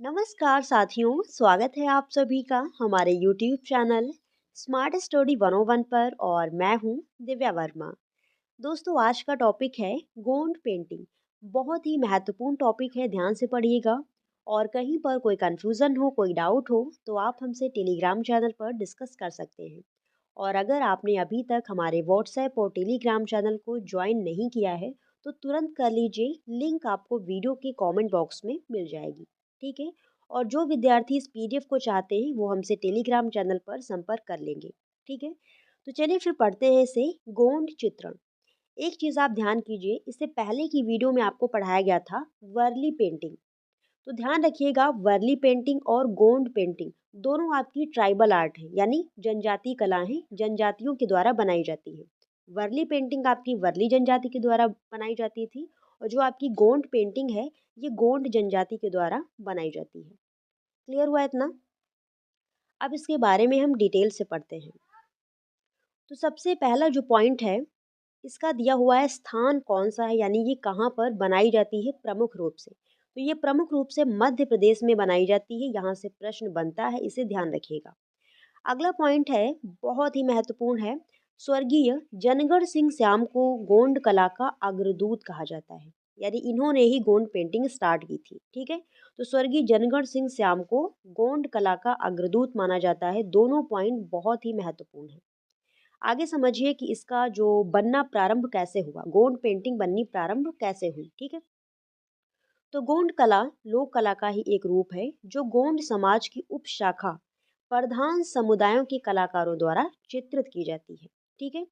नमस्कार साथियों, स्वागत है आप सभी का हमारे YouTube चैनल स्मार्ट स्टडी 101 पर और मैं हूं दिव्या वर्मा। दोस्तों, आज का टॉपिक है गोंड पेंटिंग। बहुत ही महत्वपूर्ण टॉपिक है, ध्यान से पढ़िएगा। और कहीं पर कोई कंफ्यूजन हो, कोई डाउट हो तो आप हमसे टेलीग्राम चैनल पर डिस्कस कर सकते हैं। और अगर आपने अभी तक हमारे व्हाट्सएप और टेलीग्राम चैनल को ज्वाइन नहीं किया है तो तुरंत कर लीजिए, लिंक आपको वीडियो के कमेंट बॉक्स में मिल जाएगी। ठीक है। और जो विद्यार्थी इस पीडीएफ को चाहते हैं वो हमसे टेलीग्राम चैनल पर संपर्क कर लेंगे। ठीक है। तो चलिए फिर पढ़ते हैं इसे। गोंड चित्रण। एक चीज आप ध्यान कीजिए, इससे पहले की वीडियो में आपको पढ़ाया गया था वर्ली पेंटिंग। तो ध्यान रखिएगा, वर्ली पेंटिंग और गोंड पेंटिंग दोनों आपकी ट्राइबल आर्ट है, यानी जनजाति कला है, जनजातियों के द्वारा बनाई जाती है। वर्ली पेंटिंग आपकी वर्ली जनजाति के द्वारा बनाई जाती थी, और जो आपकी गोंड पेंटिंग है ये गोंड जनजाति के द्वारा बनाई जाती है। क्लियर हुआ इतना? अब इसके बारे में हम डिटेल से पढ़ते हैं। तो सबसे पहला जो पॉइंट है, इसका दिया हुआ है स्थान कौन सा है, यानी ये कहाँ पर बनाई जाती है प्रमुख रूप से। तो ये प्रमुख रूप से मध्य प्रदेश में बनाई जाती है, यहाँ से प्रश्न बनता है, इसे ध्यान रखिएगा। अगला पॉइंट है, बहुत ही महत्वपूर्ण है। स्वर्गीय जनगढ़ सिंह श्याम को गोंड कला का अग्रदूत कहा जाता है, यानी इन्होंने ही गोंड पेंटिंग स्टार्ट की थी। ठीक है। तो स्वर्गीय जनगढ़ सिंह श्याम को गोंड कला का अग्रदूत माना जाता है। दोनों पॉइंट बहुत ही महत्वपूर्ण है। आगे समझिए कि इसका जो बनना प्रारंभ कैसे हुआ, गोंड पेंटिंग बननी प्रारंभ कैसे हुई। ठीक है। तो गोंड कला लोक कला का ही एक रूप है जो गोंड समाज की उपशाखा प्रधान समुदायों के कलाकारों द्वारा चित्रित की जाती है। ठीक है।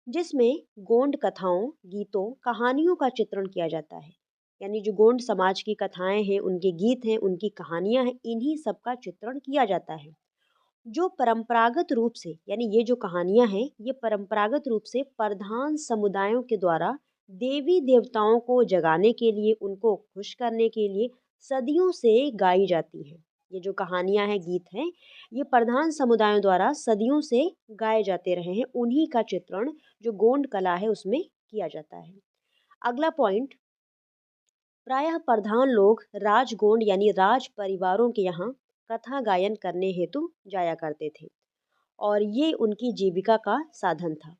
जिसमें गोंड कथाओं, गीतों, कहानियों का चित्रण किया जाता है। यानी जो गोंड समाज की कथाएं हैं, उनके गीत हैं, उनकी कहानियां हैं, इन्हीं सब का चित्रण किया जाता है। जो परंपरागत रूप से, यानी ये जो कहानियां हैं ये परंपरागत रूप से प्रधान समुदायों के द्वारा देवी देवताओं को जगाने के लिए, उनको खुश करने के लिए सदियों से गाई जाती हैं। ये जो कहानियां हैं, गीत हैं, ये प्रधान समुदायों द्वारा सदियों से गाए जाते रहे हैं। उन्हीं का चित्रण जो गोंड कला है उसमें किया जाता है। अगला पॉइंट, प्रायः प्रधान लोग राजगोंड यानी राज परिवारों के यहाँ कथा गायन करने हेतु जाया करते थे, और ये उनकी जीविका का साधन था।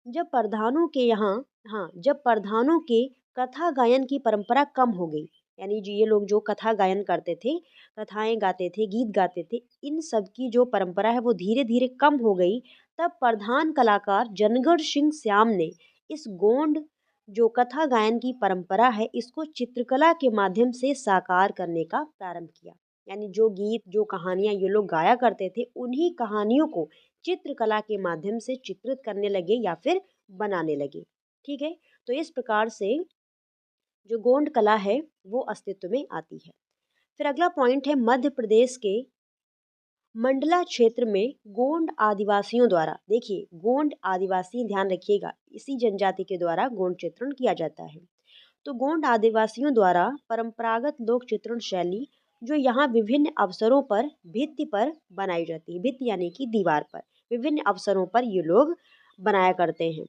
जब प्रधानों के यहाँ, हाँ, जब प्रधानों के कथा गायन की परंपरा कम हो गई, यानी जो ये लोग जो कथा गायन करते थे, कथाएं गाते थे, गीत गाते थे, इन सब की जो परंपरा है वो धीरे धीरे कम हो गई। तब प्रधान कलाकार जनगढ़ सिंह श्याम ने इस गोंड जो कथा गायन की परंपरा है इसको चित्रकला के माध्यम से साकार करने का प्रारंभ किया। यानी जो गीत, जो कहानियां ये लोग गाया करते थे, उन्हीं कहानियों को चित्रकला के माध्यम से चित्रित करने लगे या फिर बनाने लगे। ठीक है। तो इस प्रकार से जो गोंड कला है वो अस्तित्व में आती है। फिर अगला पॉइंट है, मध्य प्रदेश के मंडला क्षेत्र में गोंड आदिवासियों द्वारा, देखिए गोंड आदिवासी, ध्यान रखिएगा, इसी जनजाति के द्वारा गोंड चित्रण किया जाता है। तो गोंड आदिवासियों द्वारा परंपरागत लोक चित्रण शैली जो यहाँ विभिन्न अवसरों पर भित्ति पर बनाई जाती है, भित्ति यानी कि दीवार पर विभिन्न अवसरों पर ये लोग बनाया करते हैं।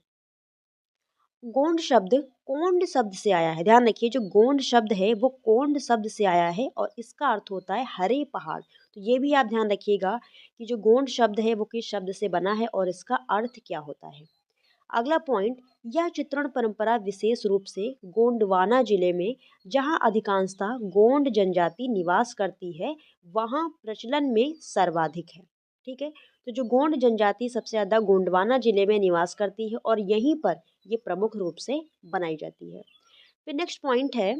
गोंड शब्द कोंड शब्द से आया है, ध्यान रखिए, जो गोंड शब्द है वो कोंड शब्द से आया है और इसका अर्थ होता है हरे पहाड़। तो ये भी आप ध्यान रखिएगा कि जो गोंड शब्द है वो किस शब्द से बना है और इसका अर्थ क्या होता है। अगला पॉइंट, यह चित्रण परंपरा विशेष रूप से गोंडवाना जिले में, जहां अधिकांशतः गोंड जनजाति निवास करती है, वहां प्रचलन में सर्वाधिक है। ठीक है। तो जो गोंड जनजाति सबसे ज़्यादा गोंडवाना जिले में निवास करती है और यहीं पर ये प्रमुख रूप से बनाई जाती है। फिर नेक्स्ट पॉइंट है,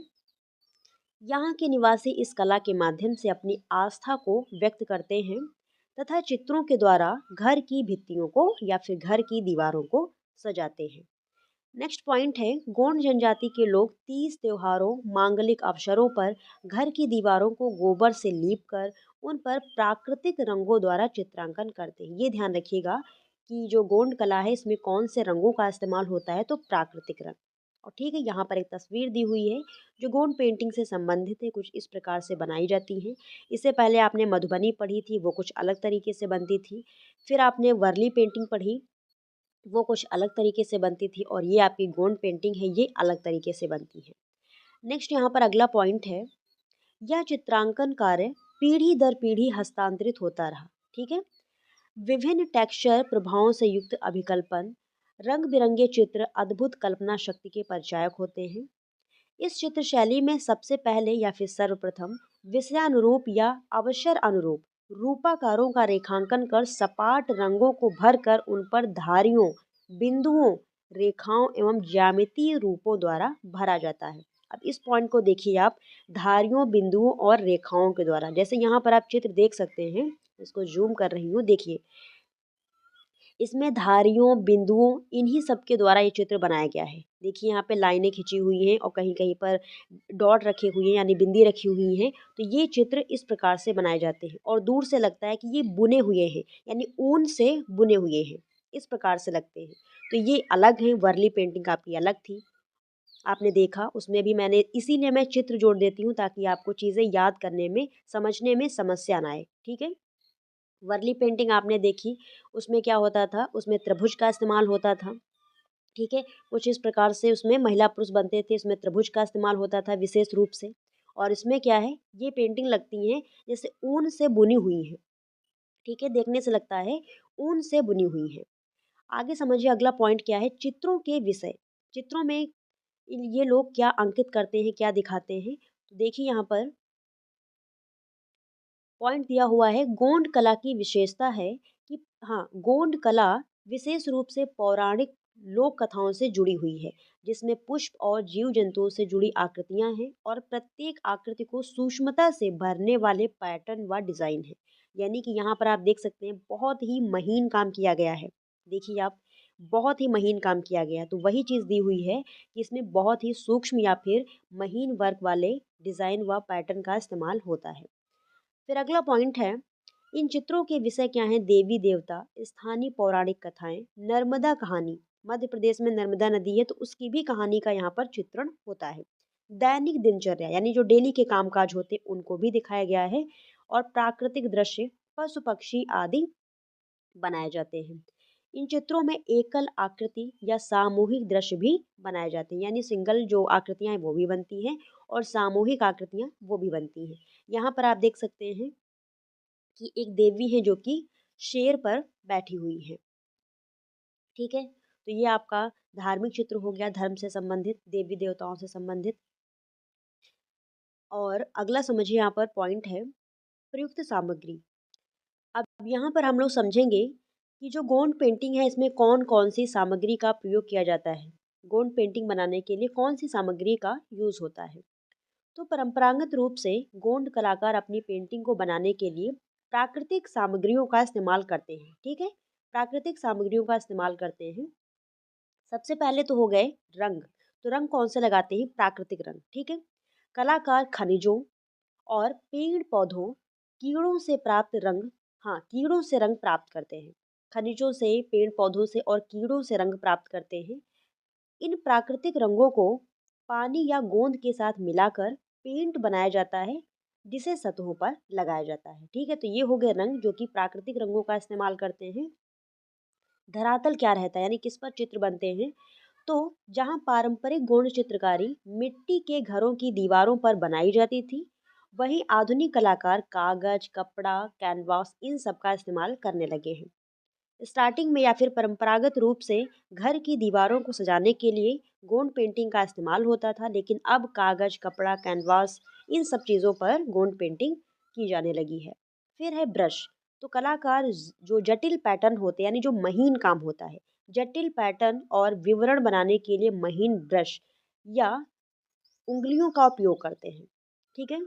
यहाँ के निवासी इस कला के माध्यम से अपनी आस्था को व्यक्त करते हैं तथा चित्रों के द्वारा घर की भित्तियों को या फिर घर की दीवारों को सजाते हैं। नेक्स्ट पॉइंट है, गोंड जनजाति के लोग तीज त्योहारों, मांगलिक अवसरों पर घर की दीवारों को गोबर से लीप कर उन पर प्राकृतिक रंगों द्वारा चित्रांकन करते हैं। ये ध्यान रखिएगा कि जो गोंड कला है इसमें कौन से रंगों का इस्तेमाल होता है, तो प्राकृतिक रंग। और ठीक है, यहाँ पर एक तस्वीर दी हुई है जो गोंड पेंटिंग से संबंधित है, कुछ इस प्रकार से बनाई जाती है। इससे पहले आपने मधुबनी पढ़ी थी, वो कुछ अलग तरीके से बनती थी। फिर आपने वर्ली पेंटिंग पढ़ी, वो कुछ अलग तरीके से बनती थी, और ये आपकी गोंड पेंटिंग है, ये अलग तरीके से बनती है। नेक्स्ट यहाँ पर अगला पॉइंट है, यह चित्रांकन कार्य पीढ़ी दर पीढ़ी हस्तांतरित होता रहा। ठीक है। विभिन्न टेक्सचर प्रभावों से युक्त अभिकल्पन, रंग बिरंगे चित्र अद्भुत कल्पना शक्ति के परिचायक होते हैं। इस चित्र शैली में सबसे पहले या फिर सर्वप्रथम विषयानुरूप या अवसर अनुरूप रूपाकारों का रेखांकन कर सपाट रंगों को भरकर उन पर धारियों, बिंदुओं, रेखाओं एवं ज्यामितीय रूपों द्वारा भरा जाता है। अब इस पॉइंट को देखिए आप, धारियों, बिंदुओं और रेखाओं के द्वारा। जैसे यहाँ पर आप चित्र देख सकते हैं, इसको जूम कर रही हूँ, देखिए इसमें धारियों, बिंदुओं, इन्हीं सब के द्वारा ये चित्र बनाया गया है। देखिए यहाँ पे लाइनें खींची हुई हैं और कहीं कहीं पर डॉट रखे हुए हैं, यानी बिंदी रखी हुई हैं। तो ये चित्र इस प्रकार से बनाए जाते हैं और दूर से लगता है कि ये बुने हुए हैं, यानी ऊन से बुने हुए हैं, इस प्रकार से लगते हैं। तो ये अलग है, वर्ली पेंटिंग आपकी अलग थी, आपने देखा। उसमें भी मैंने इसीलिए मैं चित्र जोड़ देती हूँ ताकि आपको चीज़ें याद करने में, समझने में समस्या ना आए। ठीक है। वर्ली पेंटिंग आपने देखी, उसमें क्या होता था, उसमें त्रिभुज का इस्तेमाल होता था। ठीक है। कुछ इस प्रकार से उसमें महिला पुरुष बनते थे, इसमें त्रिभुज का इस्तेमाल होता था विशेष रूप से। और इसमें क्या है, ये पेंटिंग लगती हैं जैसे ऊन से बुनी हुई है। ठीक है, देखने से लगता है ऊन से बुनी हुई है। आगे समझिए अगला पॉइंट क्या है, चित्रों के विषय। चित्रों में ये लोग क्या अंकित करते हैं, क्या दिखाते हैं। तो देखिए यहाँ पर पॉइंट दिया हुआ है, गोंड कला की विशेषता है कि हाँ, गोंड कला विशेष रूप से पौराणिक लोक कथाओं से जुड़ी हुई है, जिसमें पुष्प और जीव जंतुओं से जुड़ी आकृतियां हैं और प्रत्येक आकृति को सूक्ष्मता से भरने वाले पैटर्न व डिजाइन है। यानी कि यहाँ पर आप देख सकते हैं बहुत ही महीन काम किया गया है। देखिए आप, बहुत ही महीन काम किया गया है। तो वही चीज़ दी हुई है कि इसमें बहुत ही सूक्ष्म या फिर महीन वर्क वाले डिजाइन व पैटर्न का इस्तेमाल होता है। फिर अगला पॉइंट है, इन चित्रों के विषय क्या हैं, देवी देवता, स्थानीय पौराणिक कथाएं, नर्मदा कहानी। मध्य प्रदेश में नर्मदा नदी है तो उसकी भी कहानी का यहाँ पर चित्रण होता है। दैनिक दिनचर्या यानी जो डेली के कामकाज होते हैं उनको भी दिखाया गया है। और प्राकृतिक दृश्य, पशु पक्षी आदि बनाए जाते हैं। इन चित्रों में एकल आकृति या सामूहिक दृश्य भी बनाए जाते हैं, यानी सिंगल जो आकृतियां हैं वो भी बनती हैं और सामूहिक आकृतियां वो भी बनती हैं। यहाँ पर आप देख सकते हैं कि एक देवी है जो कि शेर पर बैठी हुई है। ठीक है। तो ये आपका धार्मिक चित्र हो गया, धर्म से संबंधित, देवी देवताओं से संबंधित। और अगला समझिए यहाँ पर पॉइंट है, प्रयुक्त सामग्री। अब यहाँ पर हम लोग समझेंगे कि जो गोंड पेंटिंग है इसमें कौन कौन सी सामग्री का प्रयोग किया जाता है। गोंड पेंटिंग बनाने के लिए कौन सी सामग्री का यूज होता है। तो परंपरागत रूप से गोंड कलाकार अपनी पेंटिंग को बनाने के लिए प्राकृतिक सामग्रियों का इस्तेमाल करते हैं। ठीक है, प्राकृतिक सामग्रियों का इस्तेमाल करते हैं। सबसे पहले तो हो गए रंग। तो रंग कौन से लगाते हैं, प्राकृतिक रंग। ठीक है। कलाकार खनिजों और पेड़ पौधों, कीड़ों से प्राप्त रंग, हाँ, कीड़ों से रंग प्राप्त करते हैं। खनिजों से, पेड़ पौधों से और कीड़ों से रंग प्राप्त करते हैं। इन प्राकृतिक रंगों को पानी या गोंद के साथ मिलाकर पेंट बनाया जाता है, जिसे सतहों पर लगाया जाता है। ठीक है, तो ये हो गए रंग जो कि प्राकृतिक रंगों का इस्तेमाल करते हैं। धरातल क्या रहता है, यानी किस पर चित्र बनते हैं। तो जहाँ पारंपरिक गोंड चित्रकारी मिट्टी के घरों की दीवारों पर बनाई जाती थी, वहीं आधुनिक कलाकार कागज, कपड़ा, कैनवास, इन सब का इस्तेमाल करने लगे हैं। स्टार्टिंग में या फिर परंपरागत रूप से घर की दीवारों को सजाने के लिए गोंड पेंटिंग का इस्तेमाल होता था, लेकिन अब कागज, कपड़ा, कैनवास, इन सब चीज़ों पर गोंड पेंटिंग की जाने लगी है। फिर है ब्रश। तो कलाकार जो जटिल पैटर्न होते हैं, यानी जो महीन काम होता है, जटिल पैटर्न और विवरण बनाने के लिए महीन ब्रश या उंगलियों का उपयोग करते हैं। ठीक है।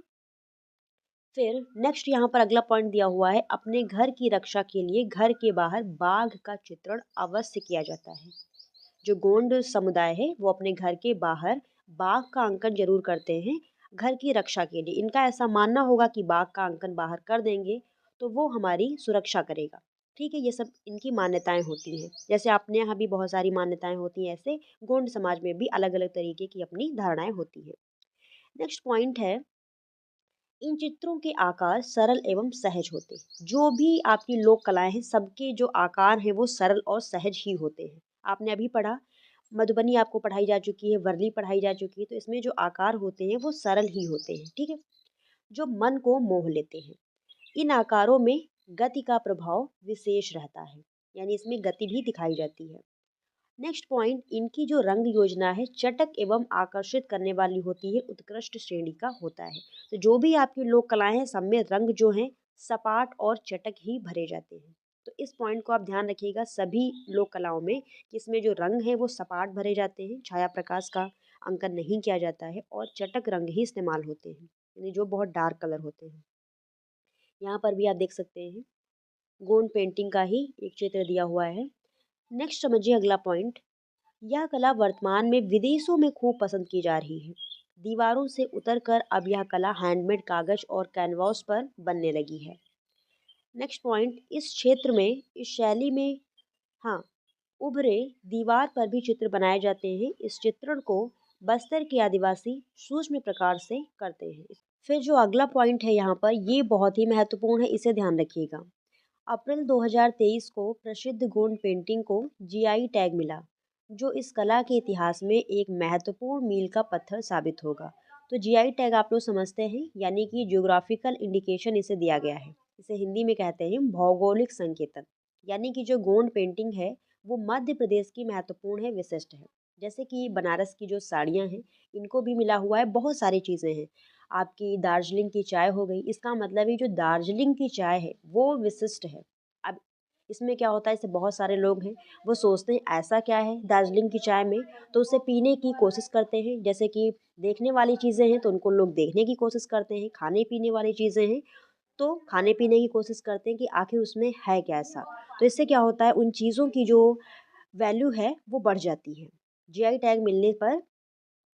फिर नेक्स्ट यहाँ पर अगला पॉइंट दिया हुआ है, अपने घर की रक्षा के लिए घर के बाहर बाघ का चित्रण अवश्य किया जाता है। जो गोंड समुदाय है वो अपने घर के बाहर बाघ का अंकन जरूर करते हैं घर की रक्षा के लिए। इनका ऐसा मानना होगा कि बाघ का अंकन बाहर कर देंगे तो वो हमारी सुरक्षा करेगा। ठीक है, ये सब इनकी मान्यताएं होती हैं। जैसे अपने यहाँ भी बहुत सारी मान्यताएं होती हैं, ऐसे गोंड समाज में भी अलग अलग तरीके की अपनी धारणाएं होती हैं। नेक्स्ट पॉइंट है, इन चित्रों के आकार सरल एवं सहज होते हैं। जो भी आपकी लोक कलाएं हैं सबके जो आकार हैं वो सरल और सहज ही होते हैं। आपने अभी पढ़ा, मधुबनी आपको पढ़ाई जा चुकी है, वर्ली पढ़ाई जा चुकी है, तो इसमें जो आकार होते हैं वो सरल ही होते हैं। ठीक है। जो मन को मोह लेते हैं। इन आकारों में गति का प्रभाव विशेष रहता है, यानी इसमें गति भी दिखाई जाती है। नेक्स्ट पॉइंट, इनकी जो रंग योजना है चटक एवं आकर्षित करने वाली होती है, उत्कृष्ट श्रेणी का होता है। तो जो भी आपकी लोक कलाएं हैं सब में रंग जो हैं सपाट और चटक ही भरे जाते हैं। तो इस पॉइंट को आप ध्यान रखिएगा सभी लोक कलाओं में कि इसमें जो रंग है वो सपाट भरे जाते हैं, छाया प्रकाश का अंकन नहीं किया जाता है और चटक रंग ही इस्तेमाल होते हैं, यानी जो बहुत डार्क कलर होते हैं। यहाँ पर भी आप देख सकते हैं गोंड पेंटिंग का ही एक चित्र दिया हुआ है। नेक्स्ट समझिए अगला पॉइंट, यह कला वर्तमान में विदेशों में खूब पसंद की जा रही है। दीवारों से उतरकर अब यह कला हैंडमेड कागज और कैनवास पर बनने लगी है। नेक्स्ट पॉइंट, इस क्षेत्र में इस शैली में हाँ उभरे दीवार पर भी चित्र बनाए जाते हैं। इस चित्रण को बस्तर के आदिवासी सूक्ष्म प्रकार से करते हैं। फिर जो अगला पॉइंट है यहाँ पर ये बहुत ही महत्वपूर्ण है, इसे ध्यान रखिएगा। अप्रैल 2023 को प्रसिद्ध गोंड पेंटिंग को जीआई टैग मिला, जो इस कला के इतिहास में एक महत्वपूर्ण मील का पत्थर साबित होगा। तो जीआई टैग आप लोग समझते हैं, यानी कि ज्योग्राफिकल इंडिकेशन इसे दिया गया है। इसे हिंदी में कहते हैं भौगोलिक संकेतन। यानी कि जो गोंड पेंटिंग है वो मध्य प्रदेश की महत्वपूर्ण है, विशिष्ट है। जैसे कि बनारस की जो साड़ियाँ हैं इनको भी मिला हुआ है, बहुत सारी चीज़ें हैं। आपकी दार्जिलिंग की चाय हो गई, इसका मतलब है जो दार्जिलिंग की चाय है वो विशिष्ट है। अब इसमें क्या होता है, इससे बहुत सारे लोग हैं वो सोचते हैं ऐसा क्या है दार्जिलिंग की चाय में, तो उसे पीने की कोशिश करते हैं। जैसे कि देखने वाली चीज़ें हैं तो उनको लोग देखने की कोशिश करते हैं, खाने पीने वाली चीज़ें हैं तो खाने पीने की कोशिश करते हैं कि आखिर उसमें है क्या ऐसा। तो इससे क्या होता है, उन चीज़ों की जो वैल्यू है वो बढ़ जाती है। जीआई टैग मिलने पर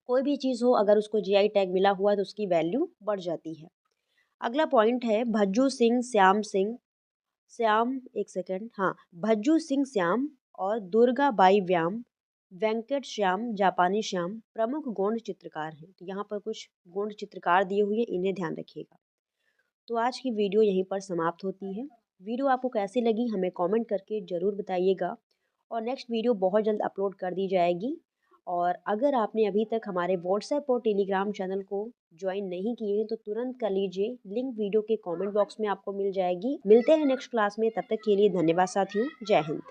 कोई भी चीज़ हो अगर उसको जीआई टैग मिला हुआ है तो उसकी वैल्यू बढ़ जाती है। अगला पॉइंट है भज्जू सिंह श्याम एक सेकंड हाँ भज्जू सिंह श्याम और दुर्गा बाई व्याम वेंकट श्याम जापानी श्याम प्रमुख गोंड चित्रकार हैं। तो यहाँ पर कुछ गोंड चित्रकार दिए हुए हैं, इन्हें ध्यान रखिएगा। तो आज की वीडियो यहीं पर समाप्त होती है। वीडियो आपको कैसी लगी हमें कमेंट करके ज़रूर बताइएगा और नेक्स्ट वीडियो बहुत जल्द अपलोड कर दी जाएगी। और अगर आपने अभी तक हमारे व्हाट्सएप और टेलीग्राम चैनल को ज्वाइन नहीं किए हैं तो तुरंत कर लीजिए, लिंक वीडियो के कमेंट बॉक्स में आपको मिल जाएगी। मिलते हैं नेक्स्ट क्लास में, तब तक के लिए धन्यवाद साथियों, जय हिंद।